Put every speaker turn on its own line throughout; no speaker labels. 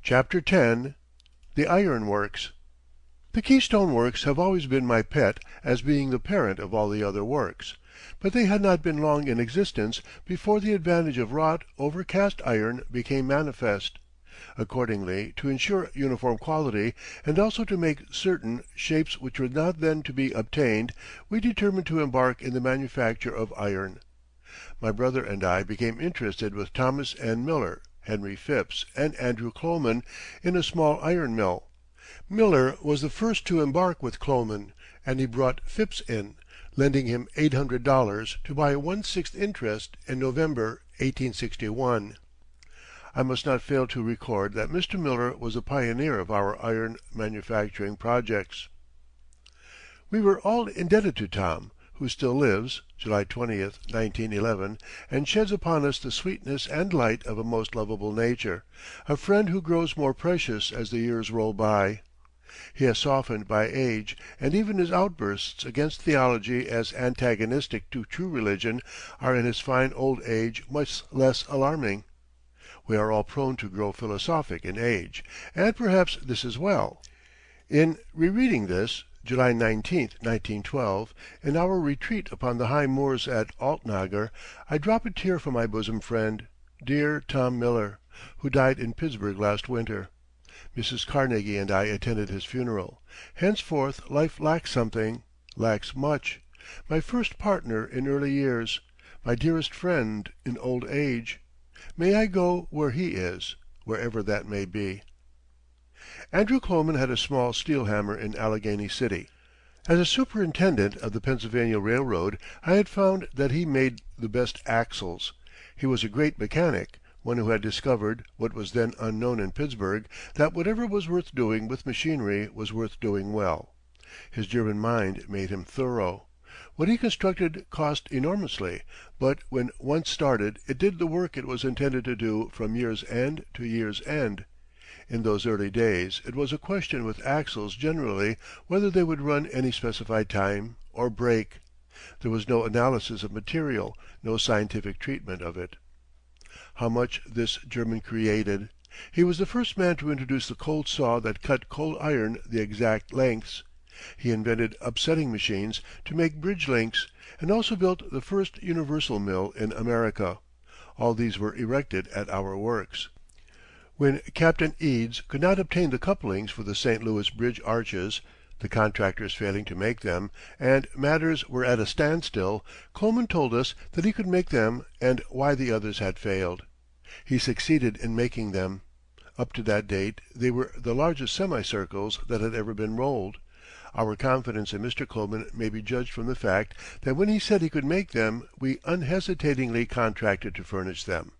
Chapter 10 The Iron Works. The Keystone Works have always been my pet as being the parent of all the other works, but they had not been long in existence before the advantage of wrought over cast iron became manifest. Accordingly, to ensure uniform quality, and also to make certain shapes which were not then to be obtained, we determined to embark in the manufacture of iron. My brother and I became interested with Thomas N. Miller, Henry Phipps, and Andrew Kloman in a small iron mill. Miller was the first to embark with Kloman, and he brought Phipps in, lending him $800 to buy 1/6 interest in November, 1861. I must not fail to record that Mr. Miller was the pioneer of our iron manufacturing projects. We were all indebted to Tom, who still lives (July 20th, 1911), and sheds upon us the sweetness and light of a most lovable nature, a friend who grows more precious as the years roll by. He has softened by age, and even his outbursts against theology as antagonistic to true religion are in his fine old age much less alarming. We are all prone to grow philosophic in age, and perhaps this is well. In rereading this, July 19, 1912, in our retreat upon the high moors at Altnagar, I drop a tear for my bosom friend, dear Tom Miller, who died in Pittsburgh last winter. Mrs. Carnegie and I attended his funeral. Henceforth life lacks something, lacks much. My first partner in early years, my dearest friend in old age. May I go where he is, wherever that may be. Andrew Kloman had a small steel hammer in Allegheny City. As a superintendent of the Pennsylvania Railroad, I had found that he made the best axles. He was a great mechanic, one who had discovered, what was then unknown in Pittsburgh, that whatever was worth doing with machinery was worth doing well. His German mind made him thorough. What he constructed cost enormously, but when once started it did the work it was intended to do from year's end to year's end. In those early days it was a question with axles generally whether they would run any specified time or break. There was no analysis of material, no scientific treatment of it. How much this German created! He was the first man to introduce the cold saw that cut cold iron the exact lengths. He invented upsetting machines to make bridge links, and also built the first universal mill in America. All these were erected at our works. When Captain Eads could not obtain the couplings for the St. Louis Bridge arches, the contractors failing to make them, and matters were at a standstill, Kloman told us that he could make them and why the others had failed. He succeeded in making them. Up to that date they were the largest semicircles that had ever been rolled. Our confidence in Mr. Kloman may be judged from the fact that when he said he could make them we unhesitatingly contracted to furnish them.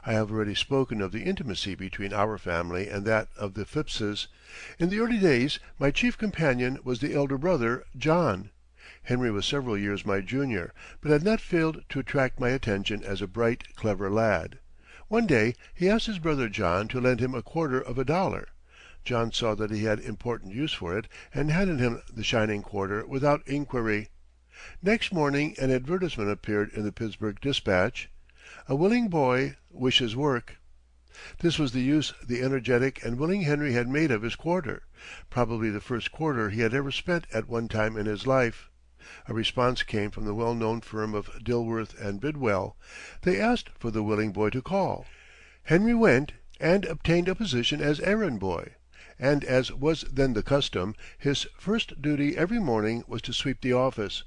I have already spoken of the intimacy between our family and that of the Phippses. In the early days my chief companion was the elder brother, John. Henry was several years my junior, but had not failed to attract my attention as a bright, clever lad. One day he asked his brother John to lend him $0.25. John saw that he had important use for it and handed him the shining quarter without inquiry. Next morning an advertisement appeared in the Pittsburgh Dispatch: "A willing boy wishes work." This was the use the energetic and willing Henry had made of his quarter, probably the first quarter he had ever spent at one time in his life. A response came from the well-known firm of Dilworth and Bidwell. They asked for the willing boy to call. Henry went and obtained a position as errand boy, and as was then the custom, his first duty every morning was to sweep the office.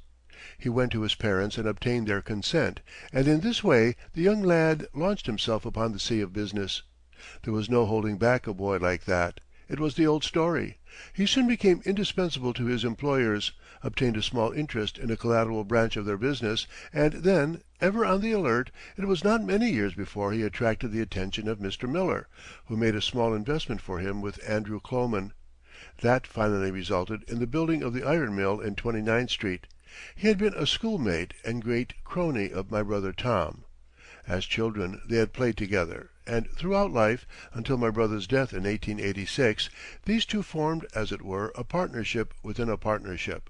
He went to his parents and obtained their consent, and in this way the young lad launched himself upon the sea of business. There was no holding back a boy like that. It was the old story. He soon became indispensable to his employers, obtained a small interest in a collateral branch of their business, and then, ever on the alert, it was not many years before he attracted the attention of Mr. Miller, who made a small investment for him with Andrew Kloman. That finally resulted in the building of the iron mill in 29th Street. He had been a schoolmate and great crony of my brother Tom. As children they had played together, and throughout life, until my brother's death in 1886, these two formed, as it were, a partnership within a partnership.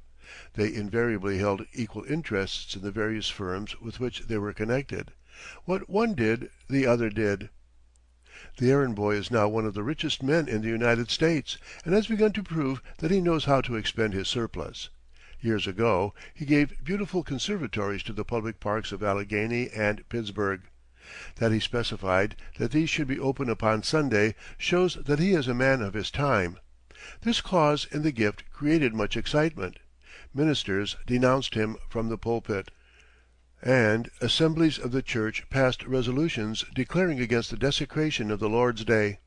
They invariably held equal interests in the various firms with which they were connected. What one did, the other did. The errand boy is now one of the richest men in the United States, and has begun to prove that he knows how to expend his surplus. Years ago he gave beautiful conservatories to the public parks of Allegheny and Pittsburgh. That he specified that these should be open upon Sunday shows that he is a man of his time. This clause in the gift created much excitement. Ministers denounced him from the pulpit, and assemblies of the church passed resolutions declaring against the desecration of the Lord's Day.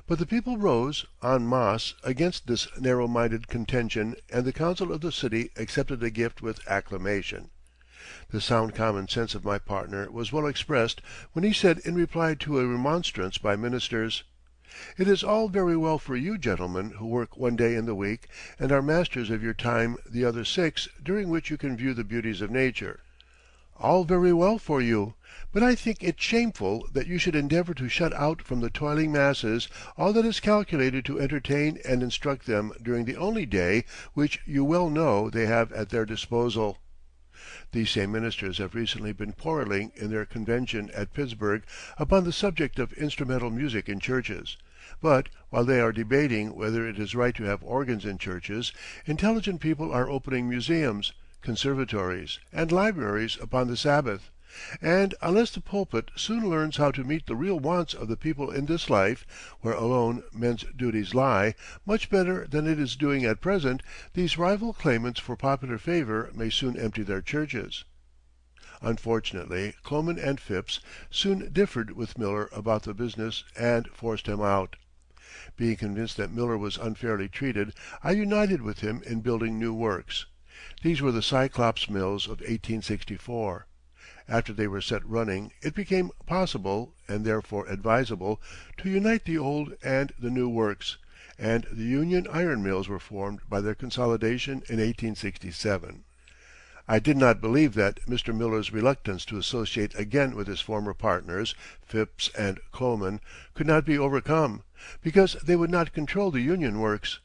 But the people rose en masse against this narrow-minded contention, and the council of the city accepted the gift with acclamation. The sound common sense of my partner was well expressed when he said in reply to a remonstrance by ministers: "It is all very well for you gentlemen who work one day in the week and are masters of your time the other 6, during which you can view the beauties of nature. All very well for you, but I think it shameful that you should endeavor to shut out from the toiling masses all that is calculated to entertain and instruct them during the only day which you well know they have at their disposal." These same ministers have recently been quarreling in their convention at Pittsburgh upon the subject of instrumental music in churches. But while they are debating whether it is right to have organs in churches, intelligent people are opening museums, conservatories, and libraries upon the Sabbath, and unless the pulpit soon learns how to meet the real wants of the people in this life, where alone men's duties lie, much better than it is doing at present, these rival claimants for popular favor may soon empty their churches. Unfortunately, Kloman and Phipps soon differed with Miller about the business and forced him out. Being convinced that Miller was unfairly treated, I united with him in building new works. These were the Cyclops Mills of 1864. After they were set running, it became possible, and therefore advisable, to unite the old and the new works, and the Union Iron Mills were formed by their consolidation in 1867. I did not believe that Mr. Miller's reluctance to associate again with his former partners, Phipps and Kloman, could not be overcome, because they would not control the Union Works.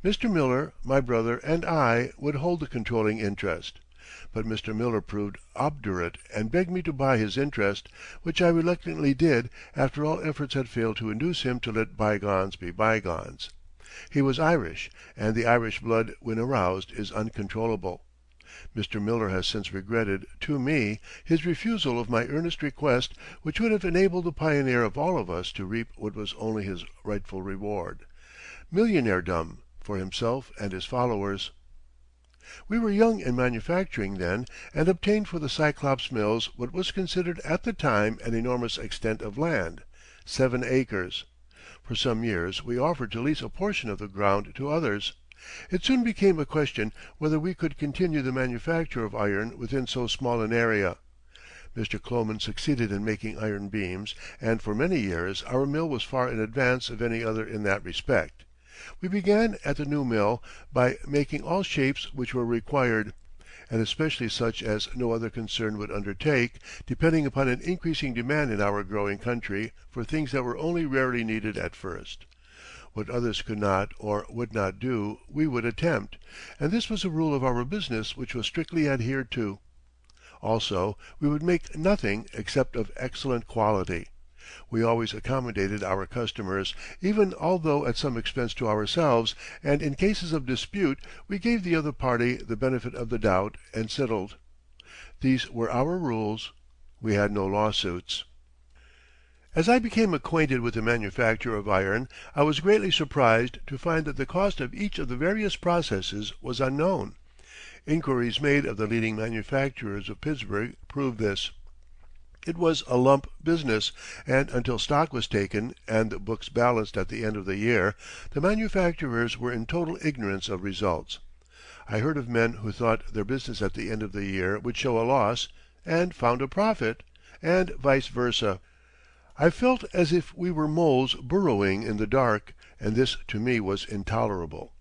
Mr. Miller, my brother, and I would hold the controlling interest. But Mr. Miller proved obdurate and begged me to buy his interest, which I reluctantly did after all efforts had failed to induce him to let bygones be bygones. He was Irish, and the Irish blood when aroused is uncontrollable. Mr. Miller has since regretted, to me, his refusal of my earnest request, which would have enabled the pioneer of all of us to reap what was only his rightful reward, millionairedom for himself and his followers. We were young in manufacturing then, and obtained for the Cyclops Mills what was considered at the time an enormous extent of land, 7 acres. For some years we offered to lease a portion of the ground to others. It soon became a question whether we could continue the manufacture of iron within so small an area. Mr. Kloman succeeded in making iron beams, and for many years our mill was far in advance of any other in that respect. We began at the new mill by making all shapes which were required, and especially such as no other concern would undertake, depending upon an increasing demand in our growing country for things that were only rarely needed at first. What others could not or would not do, we would attempt, and this was a rule of our business which was strictly adhered to. Also, we would make nothing except of excellent quality. We always accommodated our customers, even although at some expense to ourselves, and in cases of dispute we gave the other party the benefit of the doubt and settled. These were our rules. We had no lawsuits. As I became acquainted with the manufacture of iron, I was greatly surprised to find that the cost of each of the various processes was unknown. Inquiries made of the leading manufacturers of Pittsburgh proved this. It was a lump business, and until stock was taken and the books balanced at the end of the year, the manufacturers were in total ignorance of results. I heard of men who thought their business at the end of the year would show a loss, and found a profit, and vice versa. I felt as if we were moles burrowing in the dark, and this to me was intolerable.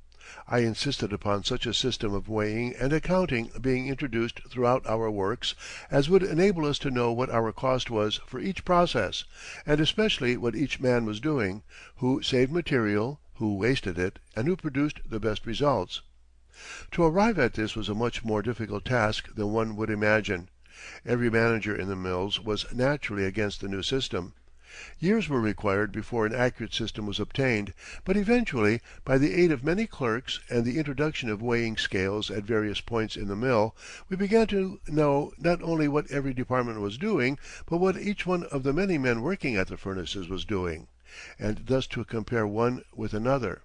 I insisted upon such a system of weighing and accounting being introduced throughout our works as would enable us to know what our cost was for each process, and especially what each man was doing, who saved material, who wasted it, and who produced the best results. To arrive at this was a much more difficult task than one would imagine. Every manager in the mills was naturally against the new system. Years were required before an accurate system was obtained, but eventually, by the aid of many clerks and the introduction of weighing scales at various points in the mill, we began to know not only what every department was doing, but what each one of the many men working at the furnaces was doing, and thus to compare one with another.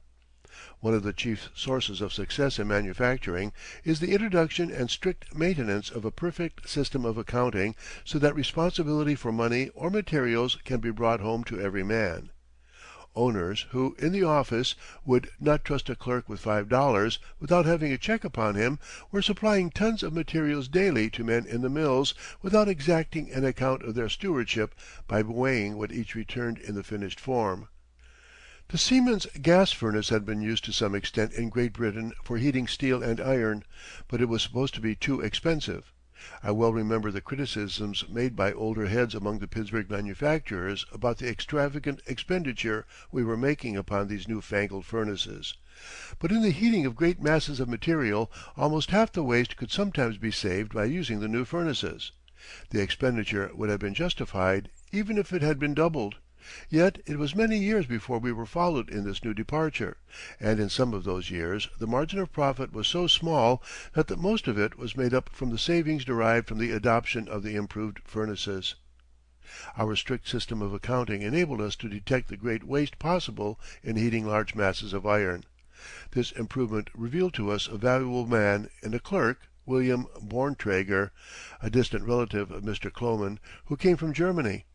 One of the chief sources of success in manufacturing is the introduction and strict maintenance of a perfect system of accounting, so that responsibility for money or materials can be brought home to every man. Owners who, in the office, would not trust a clerk with $5 without having a check upon him, were supplying tons of materials daily to men in the mills without exacting an account of their stewardship by weighing what each returned in the finished form. The Siemens gas furnace had been used to some extent in Great Britain for heating steel and iron, but it was supposed to be too expensive. I well remember the criticisms made by older heads among the Pittsburgh manufacturers about the extravagant expenditure we were making upon these new fangled furnaces. But in the heating of great masses of material almost half the waste could sometimes be saved by using the new furnaces. The expenditure would have been justified even if it had been doubled. Yet it was many years before we were followed in this new departure, and in some of those years the margin of profit was so small that the most of it was made up from the savings derived from the adoption of the improved furnaces. Our strict system of accounting enabled us to detect the great waste possible in heating large masses of iron. This improvement revealed to us a valuable man in a clerk, William Borntraeger, a distant relative of Mr. Kloman, who came from Germany.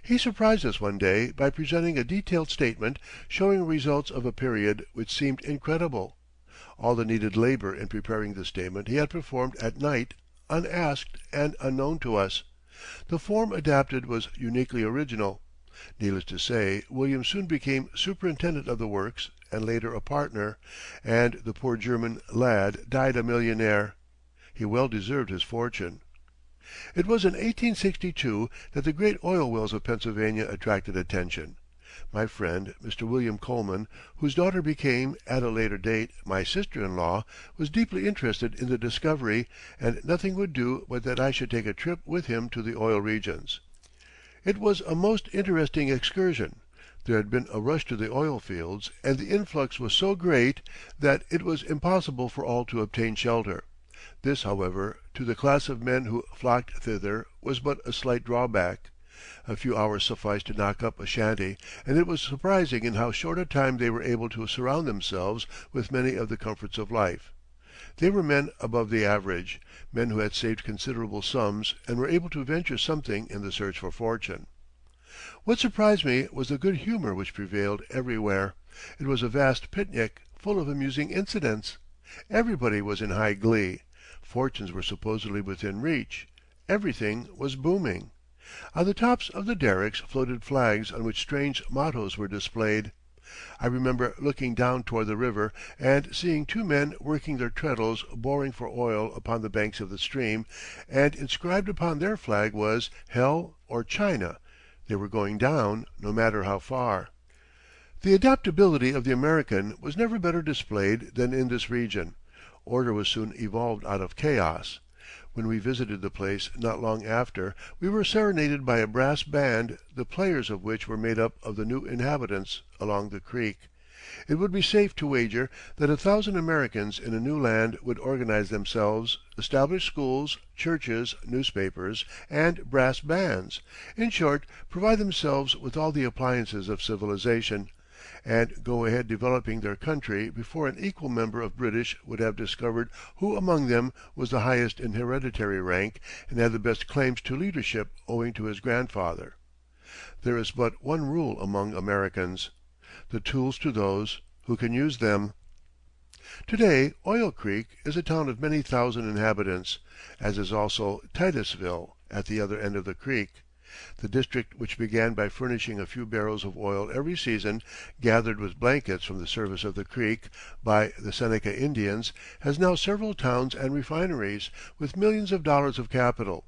He surprised us one day by presenting a detailed statement showing results of a period which seemed incredible. All the needed labor in preparing this statement he had performed at night, unasked and unknown to us. The form adapted was uniquely original. Needless to say, William soon became superintendent of the works and later a partner, and the poor German lad died a millionaire. He well deserved his fortune. It was in 1862 that the great oil wells of Pennsylvania attracted attention. My friend, Mr. William Coleman, whose daughter became, at a later date, my sister-in-law, was deeply interested in the discovery, and nothing would do but that I should take a trip with him to the oil regions. It was a most interesting excursion. There had been a rush to the oil fields, and the influx was so great that it was impossible for all to obtain shelter. This, however, to the class of men who flocked thither, was but a slight drawback. A few hours sufficed to knock up a shanty, and it was surprising in how short a time they were able to surround themselves with many of the comforts of life. They were men above the average, men who had saved considerable sums and were able to venture something in the search for fortune. What surprised me was the good humor which prevailed everywhere. It was a vast picnic, full of amusing incidents. Everybody was in high glee. Fortunes were supposedly within reach. Everything was booming. On the tops of the derricks floated flags on which strange mottoes were displayed. I remember looking down toward the river and seeing two men working their treadles boring for oil upon the banks of the stream, and inscribed upon their flag was "Hell or China." They were going down, no matter how far. The adaptability of the American was never better displayed than in this region. Order was soon evolved out of chaos. When we visited the place not long after, we were serenaded by a brass band, the players of which were made up of the new inhabitants along the creek. It would be safe to wager that 1,000 Americans in a new land would organize themselves, establish schools, churches, newspapers, and brass bands, in short, provide themselves with all the appliances of civilization, and go ahead developing their country before an equal number of British would have discovered who among them was the highest in hereditary rank and had the best claims to leadership owing to his grandfather. There is but one rule among Americans: the tools to those who can use them. To day Oil Creek is a town of many thousand inhabitants, as is also Titusville, at the other end of the creek. The district which began by furnishing a few barrels of oil every season, gathered with blankets from the surface of the creek by the Seneca Indians, has now several towns and refineries, with millions of dollars of capital.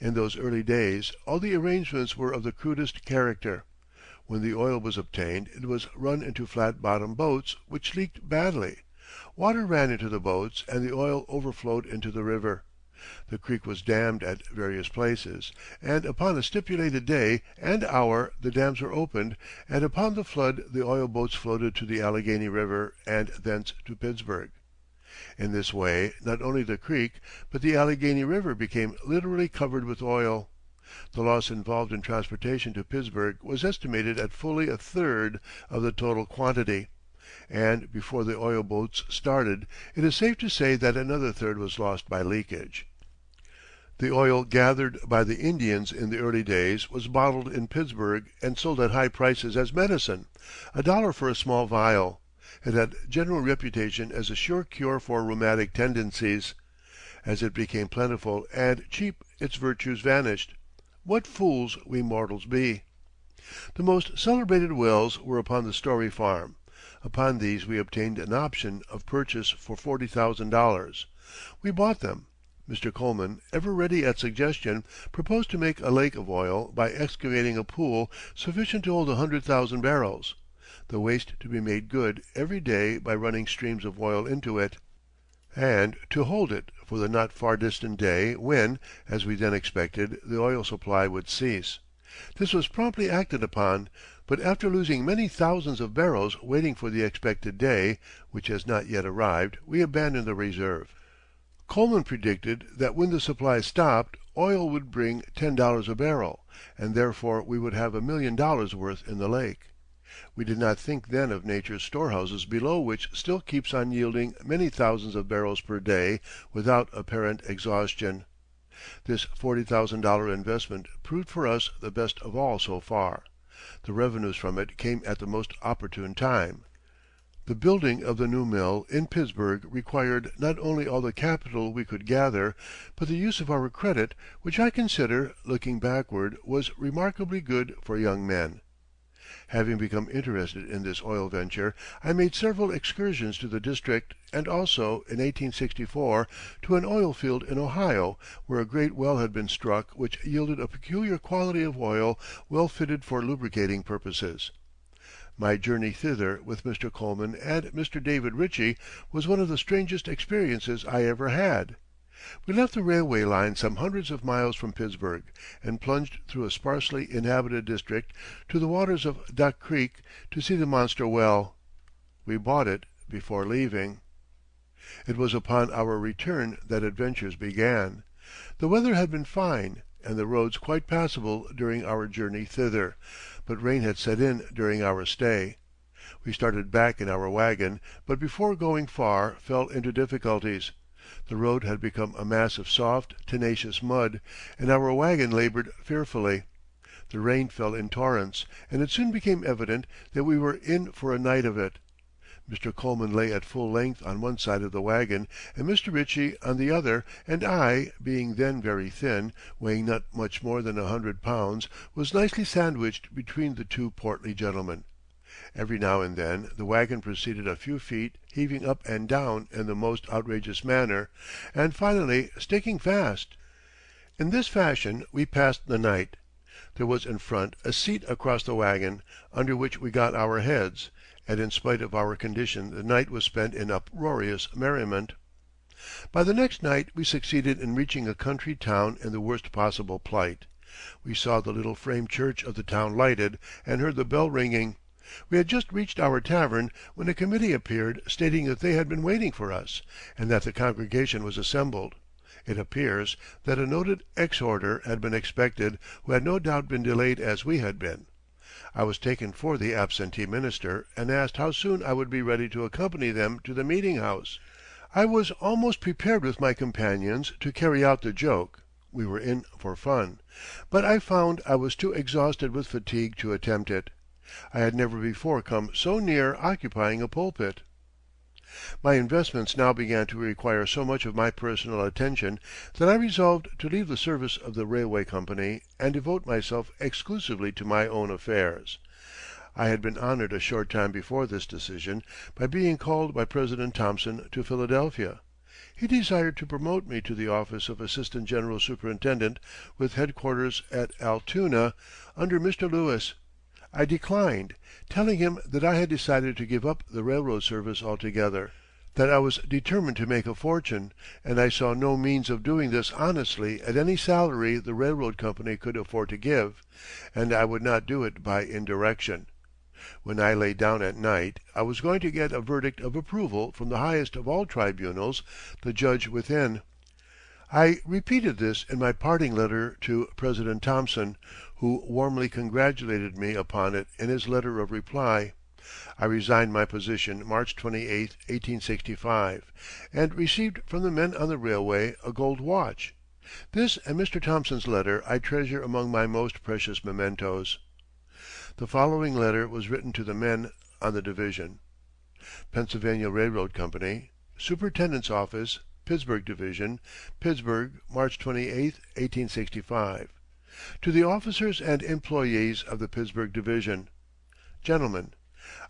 In those early days all the arrangements were of the crudest character. When the oil was obtained it was run into flat bottomed boats which leaked badly. Water ran into the boats and the oil overflowed into the river. The creek was dammed at various places, and upon a stipulated day and hour the dams were opened, and upon the flood the oil boats floated to the Allegheny River and thence to Pittsburgh. In this way not only the creek, but the Allegheny River became literally covered with oil. The loss involved in transportation to Pittsburgh was estimated at fully a third of the total quantity, and before the oil boats started it is safe to say that another third was lost by leakage. The oil gathered by the Indians in the early days was bottled in Pittsburgh and sold at high prices as medicine, $1 for a small vial. It had general reputation as a sure cure for rheumatic tendencies. As it became plentiful and cheap its virtues vanished. What fools we mortals be! The most celebrated wells were upon the Story farm. Upon these we obtained an option of purchase for $40,000. We bought them. Mr. Coleman, ever ready at suggestion, proposed to make a lake of oil by excavating a pool sufficient to hold 100,000 barrels, the waste to be made good every day by running streams of oil into it, and to hold it for the not far distant day when, as we then expected, the oil supply would cease. This was promptly acted upon, but after losing many thousands of barrels waiting for the expected day, which has not yet arrived, we abandoned the reserve. Coleman predicted that when the supply stopped, oil would bring $10 a barrel, and therefore we would have $1 million worth in the lake. We did not think then of nature's storehouses below which still keeps on yielding many thousands of barrels per day without apparent exhaustion. This $40,000 investment proved for us the best of all so far. The revenues from it came at the most opportune time. The building of the new mill in Pittsburgh required not only all the capital we could gather, but the use of our credit, which I consider, looking backward, was remarkably good for young men. Having become interested in this oil venture, I made several excursions to the district and also, in 1864, to an oil field in Ohio, where a great well had been struck which yielded a peculiar quality of oil well fitted for lubricating purposes. My journey thither with Mr. Coleman and Mr. David Ritchie was one of the strangest experiences I ever had. We left the railway line some hundreds of miles from Pittsburgh, and plunged through a sparsely inhabited district to the waters of Duck Creek to see the monster well. We bought it before leaving. It was upon our return that adventures began. The weather had been fine, and the roads quite passable during our journey thither, but rain had set in during our stay. We started back in our wagon, but before going far fell into difficulties. The road had become a mass of soft, tenacious mud, and our wagon labored fearfully. The rain fell in torrents, and it soon became evident that we were in for a night of it. Mr. Coleman lay at full length on one side of the wagon, and Mr. Ritchie on the other, and I, being then very thin, weighing not much more than 100 pounds, was nicely sandwiched between the two portly gentlemen. Every now and then the wagon proceeded a few feet, heaving up and down in the most outrageous manner, and finally sticking fast. In this fashion we passed the night. There was in front a seat across the wagon, under which we got our heads, and in spite of our condition the night was spent in uproarious merriment. By the next night we succeeded in reaching a country town in the worst possible plight. We saw the little frame church of the town lighted, and heard the bell ringing. We had just reached our tavern when a committee appeared stating that they had been waiting for us, and that the congregation was assembled. It appears that a noted exhorter had been expected, who had no doubt been delayed as we had been. I was taken for the absentee minister and asked how soon I would be ready to accompany them to the meeting house. I was almost prepared with my companions to carry out the joke we were in for fun but I found I was too exhausted with fatigue to attempt it. I had never before come so near occupying a pulpit. My investments now began to require so much of my personal attention that I resolved to leave the service of the railway company and devote myself exclusively to my own affairs. I had been honored a short time before this decision by being called by President Thomson to Philadelphia. He desired to promote me to the office of Assistant General Superintendent with headquarters at Altoona under Mr. Lewis. I declined, telling him that I had decided to give up the railroad service altogether. that I was determined to make a fortune, and I saw no means of doing this honestly at any salary the railroad company could afford to give, and I would not do it by indirection. When I lay down at night, I was going to get a verdict of approval from the highest of all tribunals, the Judge within. I repeated this in my parting letter to President Thomson, who warmly congratulated me upon it in his letter of reply. I resigned my position March 28, 1865, and received from the men on the railway a gold watch. This and Mr. Thomson's letter I treasure among my most precious mementos. The following letter was written to the men on the division: Pennsylvania Railroad Company, Superintendent's Office, Pittsburgh Division, Pittsburgh, March 28, 1865. To the Officers and Employees of the Pittsburgh Division: Gentlemen,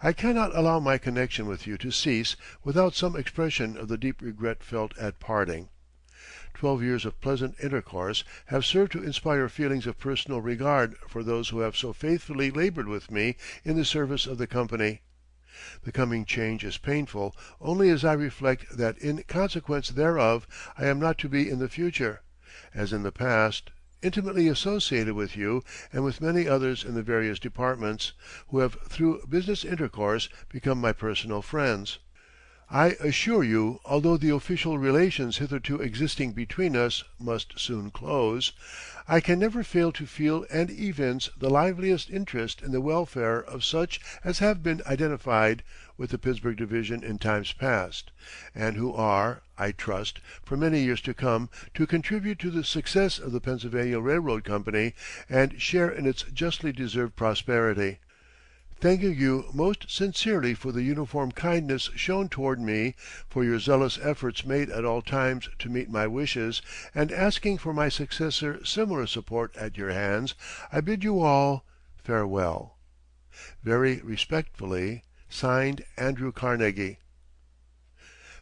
I cannot allow my connection with you to cease without some expression of the deep regret felt at parting. 12 years of pleasant intercourse have served to inspire feelings of personal regard for those who have so faithfully labored with me in the service of the company. The coming change is painful only as I reflect that in consequence thereof I am not to be in the future, as in the past, intimately associated with you and with many others in the various departments, who have through business intercourse become my personal friends. I assure you, although the official relations hitherto existing between us must soon close, I can never fail to feel and evince the liveliest interest in the welfare of such as have been identified with the Pittsburgh Division in times past, and who are, I trust, for many years to come, to contribute to the success of the Pennsylvania Railroad Company and share in its justly deserved prosperity. Thanking you most sincerely for the uniform kindness shown toward me, for your zealous efforts made at all times to meet my wishes, and asking for my successor similar support at your hands, I bid you all farewell. Very respectfully, (Signed) Andrew Carnegie.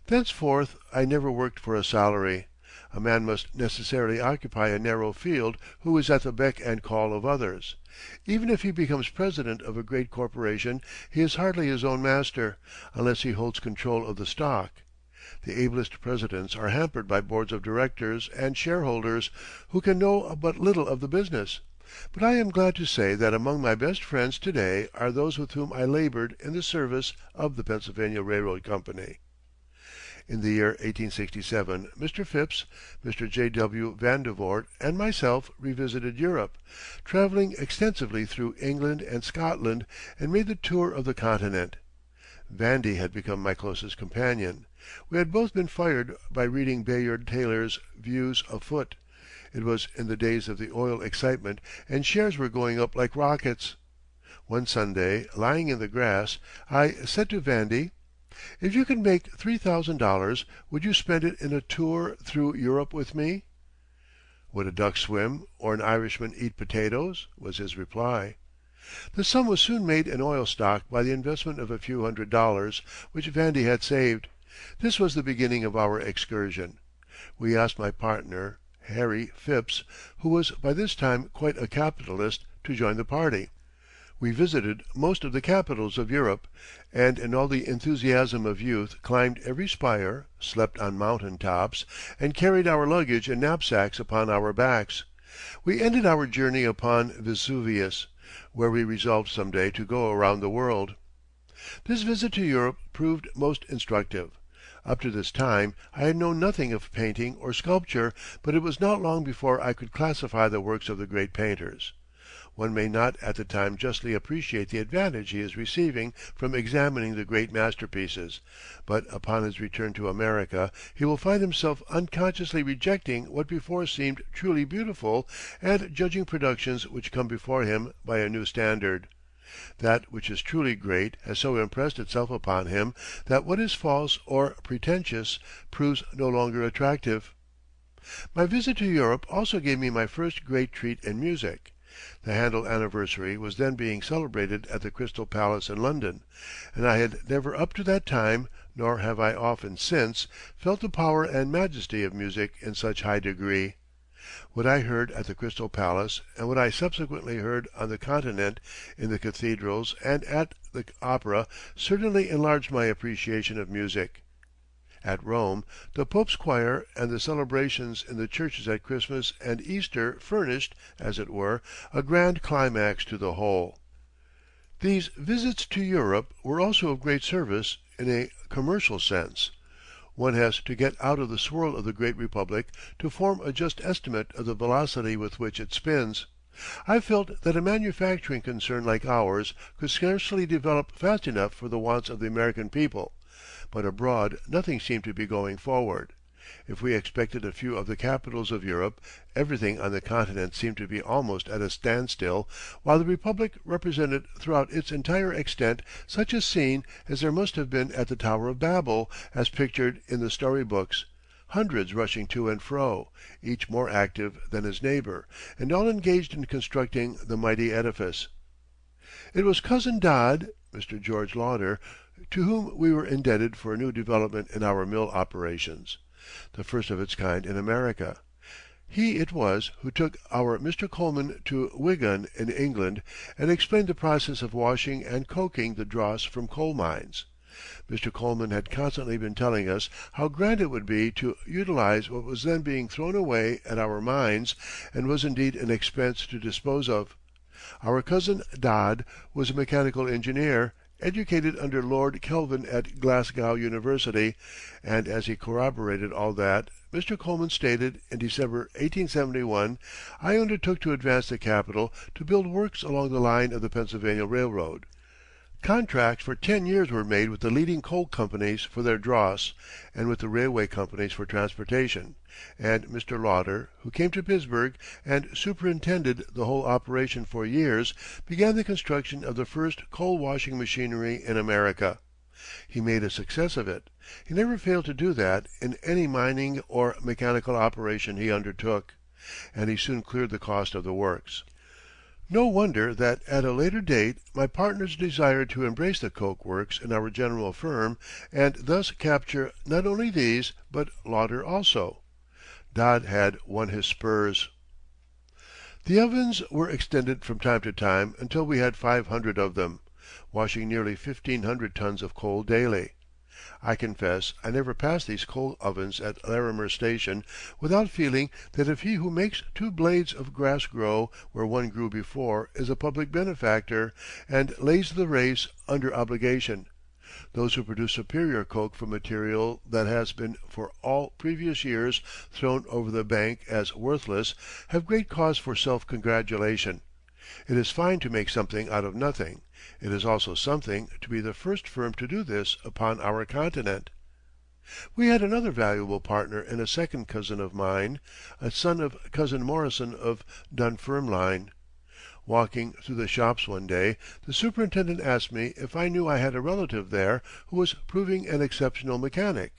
Thenceforth I never worked for a salary. A man must necessarily occupy a narrow field who is at the beck and call of others. Even if he becomes president of a great corporation he is hardly his own master, unless he holds control of the stock. The ablest presidents are hampered by boards of directors and shareholders, who can know but little of the business. But I am glad to say that among my best friends to day are those with whom I labored in the service of the Pennsylvania Railroad Company. In the year 1867 Mr. Phipps, Mr. J.W. Vandevort, and myself revisited Europe, traveling extensively through England and Scotland, and made the tour of the Continent. Vandy had become my closest companion. We had both been fired by reading Bayard Taylor's Views Afoot. It was in the days of the oil excitement, and shares were going up like rockets. One Sunday, lying in the grass, I said to Vandy, "If you could make $3,000, would you spend it in a tour through Europe with me?" "Would a duck swim or an Irishman eat potatoes?" was his reply. The sum was soon made in oil stock by the investment of a few $100s which Vandy had saved. This was the beginning of our excursion. We asked my partner, Harry Phipps, who was by this time quite a capitalist, to join the party. We visited most of the capitals of Europe, and in all the enthusiasm of youth climbed every spire, slept on mountain tops, and carried our luggage in knapsacks upon our backs. We ended our journey upon Vesuvius, where we resolved some day to go around the world. This visit to Europe proved most instructive. Up to this time I had known nothing of painting or sculpture, but it was not long before I could classify the works of the great painters. One may not at the time justly appreciate the advantage he is receiving from examining the great masterpieces, but upon his return to America he will find himself unconsciously rejecting what before seemed truly beautiful, and judging productions which come before him by a new standard. That which is truly great has so impressed itself upon him that what is false or pretentious proves no longer attractive. My visit to Europe also gave me my first great treat in music. The Handel anniversary was then being celebrated at the Crystal Palace in London, and I had never up to that time, nor have I often since, felt the power and majesty of music in such high degree. What I heard at the Crystal Palace, and what I subsequently heard on the Continent, in the cathedrals and at the opera, certainly enlarged my appreciation of music. At Rome, the Pope's choir and the celebrations in the churches at Christmas and Easter furnished, as it were, a grand climax to the whole. These visits to Europe were also of great service in a commercial sense. One has to get out of the swirl of the great republic to form a just estimate of the velocity with which it spins. I felt that a manufacturing concern like ours could scarcely develop fast enough for the wants of the American people, but abroad nothing seemed to be going forward. If we expected a few of the capitals of Europe, everything on the continent seemed to be almost at a standstill, while the republic represented throughout its entire extent such a scene as there must have been at the Tower of Babel, as pictured in the story books, hundreds rushing to and fro, each more active than his neighbor, and all engaged in constructing the mighty edifice. It was Cousin Dod, Mr. George Lauder, to whom we were indebted for a new development in our mill operations, the first of its kind in America. He it was who took our Mr. Coleman to Wigan in England and explained the process of washing and coking the dross from coal mines. Mr. Coleman had constantly been telling us how grand it would be to utilize what was then being thrown away at our mines, and was indeed an expense to dispose of. Our cousin Dod was a mechanical engineer, educated under Lord Kelvin at Glasgow University, and as he corroborated all that, Mr. Coleman stated, in December 1871, I undertook to advance the capital to build works along the line of the Pennsylvania Railroad. Contracts for 10 years were made with the leading coal companies for their dross, and with the railway companies for transportation, and Mr. Lauder, who came to Pittsburgh and superintended the whole operation for years, began the construction of the first coal washing machinery in America. He made a success of it. He never failed to do that in any mining or mechanical operation he undertook, and he soon cleared the cost of the works. No wonder that at a later date my partners desired to embrace the coke works in our general firm, and thus capture not only these but Lauder also. Dod had won his spurs. The ovens were extended from time to time until we had 500 of them, washing nearly 1,500 tons of coal daily. I confess I never passed these coal ovens at Larimer Station without feeling that if he who makes 2 blades of grass grow where one grew before is a public benefactor, and lays the race under obligation. Those who produce superior coke from material that has been for all previous years thrown over the bank as worthless have great cause for self-congratulation. It is fine to make something out of nothing. It is also something to be the first firm to do this upon our continent. We had another valuable partner in a second cousin of mine, a son of Cousin Morrison of Dunfermline. Walking through the shops one day, the superintendent asked me if I knew I had a relative there who was proving an exceptional mechanic.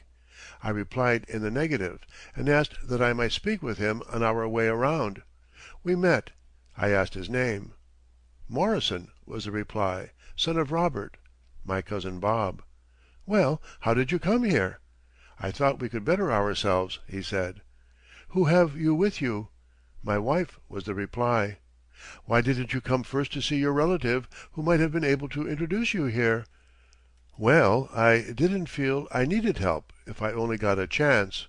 I replied in the negative, and asked that I might speak with him on our way around. We met. I asked his name. "Morrison," was the reply, "son of Robert," my cousin Bob. "Well, how did you come here?" "I thought we could better ourselves," he said. "Who have you with you?" "My wife," was the reply. "Why didn't you come first to see your relative, who might have been able to introduce you here?" "Well, I didn't feel I needed help if I only got a chance."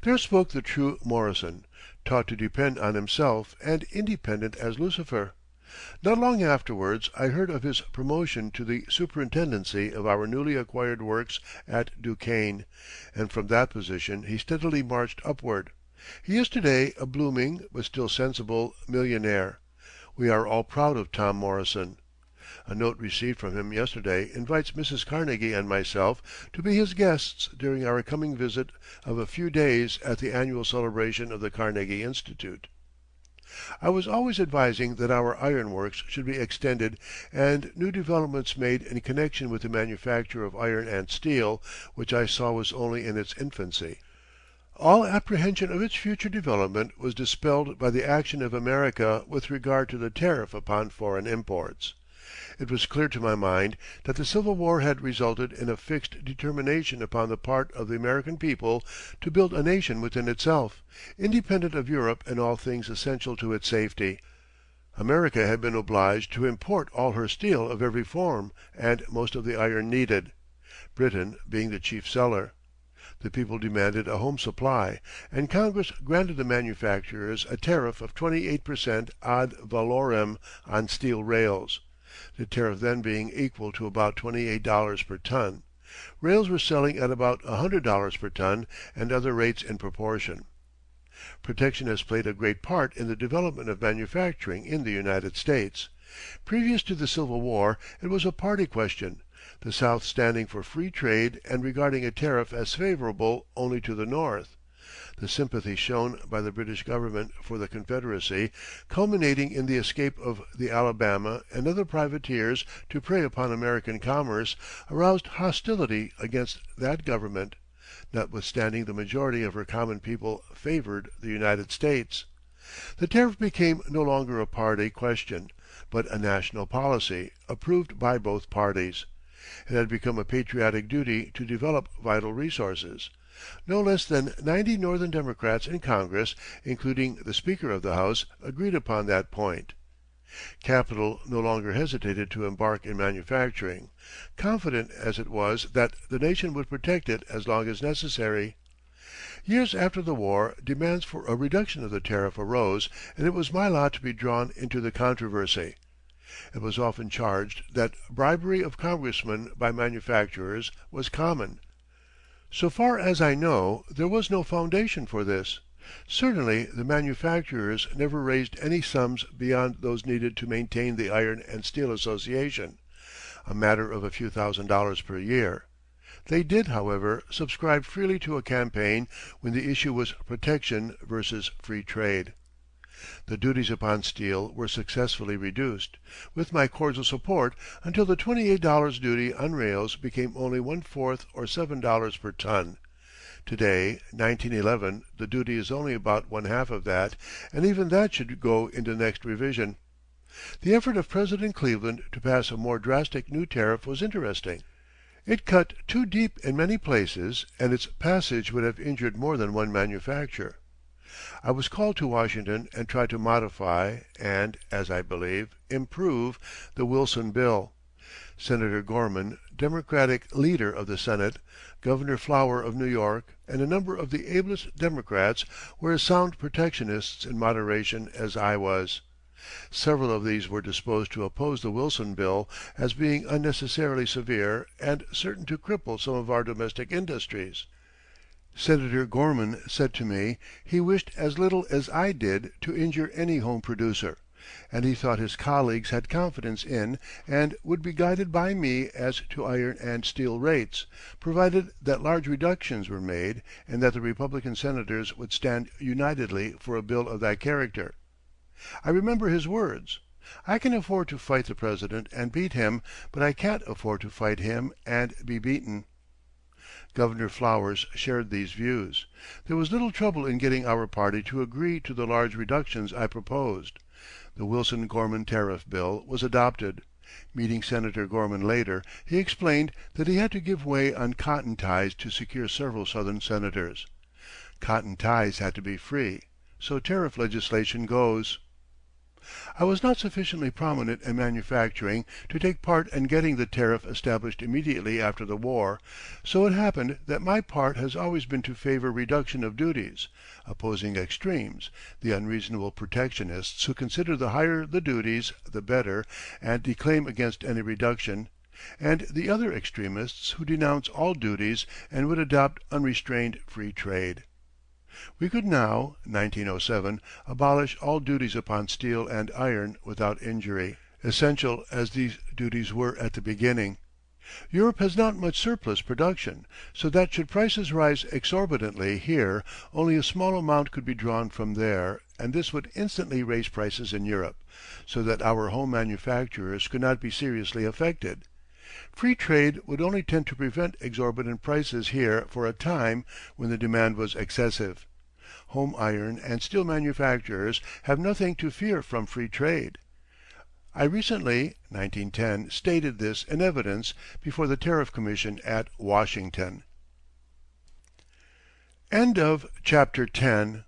There spoke the true Morrison, taught to depend on himself and independent as Lucifer. Not long afterwards I heard of his promotion to the superintendency of our newly acquired works at Duquesne, and from that position he steadily marched upward. He is to day a blooming, but still sensible, millionaire. We are all proud of Tom Morrison. A note received from him yesterday invites Mrs. Carnegie and myself to be his guests during our coming visit of a few days at the annual celebration of the Carnegie Institute. I was always advising that our iron works should be extended and new developments made in connection with the manufacture of iron and steel, which I saw was only in its infancy. All apprehension of its future development was dispelled by the action of America with regard to the tariff upon foreign imports. It was clear to my mind that the Civil War had resulted in a fixed determination upon the part of the American people to build a nation within itself, independent of Europe in all things essential to its safety. America had been obliged to import all her steel of every form and most of the iron needed, Britain being the chief seller. The people demanded a home supply, and Congress granted the manufacturers a tariff of 28% ad valorem on steel rails, the tariff then being equal to about $28 per ton. Rails were selling at about $100 per ton, and other rates in proportion. Protection has played a great part in the development of manufacturing in the United States. Previous to the Civil War it was a party question, the South standing for free trade and regarding a tariff as favorable only to the North. The sympathy shown by the British government for the Confederacy, culminating in the escape of the Alabama and other privateers to prey upon American commerce, aroused hostility against that government, notwithstanding the majority of her common people favored the United States. The tariff became no longer a party question, but a national policy, approved by both parties. It had become a patriotic duty to develop vital resources. No less than 90 Northern Democrats in Congress, including the Speaker of the House, agreed upon that point. Capital no longer hesitated to embark in manufacturing, confident as it was that the nation would protect it as long as necessary. Years after the war, demands for a reduction of the tariff arose, and it was my lot to be drawn into the controversy. It was often charged that bribery of congressmen by manufacturers was common. So far as I know, there was no foundation for this. Certainly the manufacturers never raised any sums beyond those needed to maintain the Iron and Steel Association, a matter of a few $1,000s per year. They did, however, subscribe freely to a campaign when the issue was protection versus free trade. The duties upon steel were successfully reduced, with my cordial support, until the $28 duty on rails became only 1/4 or $7 per ton. Today, 1911, the duty is only about 1/2 of that, and even that should go into next revision. The effort of President Cleveland to pass a more drastic new tariff was interesting. It cut too deep in many places, and its passage would have injured more than one manufacturer. I was called to Washington and tried to modify and, as I believe, improve the Wilson bill. Senator Gorman, Democratic leader of the Senate, Governor Flower of New York, and a number of the ablest Democrats were as sound protectionists in moderation as I was. Several of these were disposed to oppose the Wilson bill as being unnecessarily severe and certain to cripple some of our domestic industries. Senator Gorman said to me he wished as little as I did to injure any home producer, and he thought his colleagues had confidence in and would be guided by me as to iron and steel rates, provided that large reductions were made and that the Republican senators would stand unitedly for a bill of that character. I remember his words: "I can afford to fight the President and beat him, but I can't afford to fight him and be beaten." Governor Flowers shared these views. There was little trouble in getting our party to agree to the large reductions I proposed. The Wilson-Gorman tariff bill was adopted. Meeting Senator Gorman later, he explained that he had to give way on cotton ties to secure several Southern senators. Cotton ties had to be free. So tariff legislation goes. I was not sufficiently prominent in manufacturing to take part in getting the tariff established immediately after the war, so it happened that my part has always been to favor reduction of duties, opposing extremes, the unreasonable protectionists who consider the higher the duties the better and declaim against any reduction, and the other extremists who denounce all duties and would adopt unrestrained free trade. We could now (1907) abolish all duties upon steel and iron without injury, essential as these duties were at the beginning. Europe has not much surplus production, so that should prices rise exorbitantly here, only a small amount could be drawn from there, and this would instantly raise prices in Europe, so that our home manufacturers could not be seriously affected. Free trade would only tend to prevent exorbitant prices here for a time when the demand was excessive. Home iron and steel manufacturers have nothing to fear from free trade. I recently (1910) stated this in evidence before the Tariff Commission at Washington. Chapter 11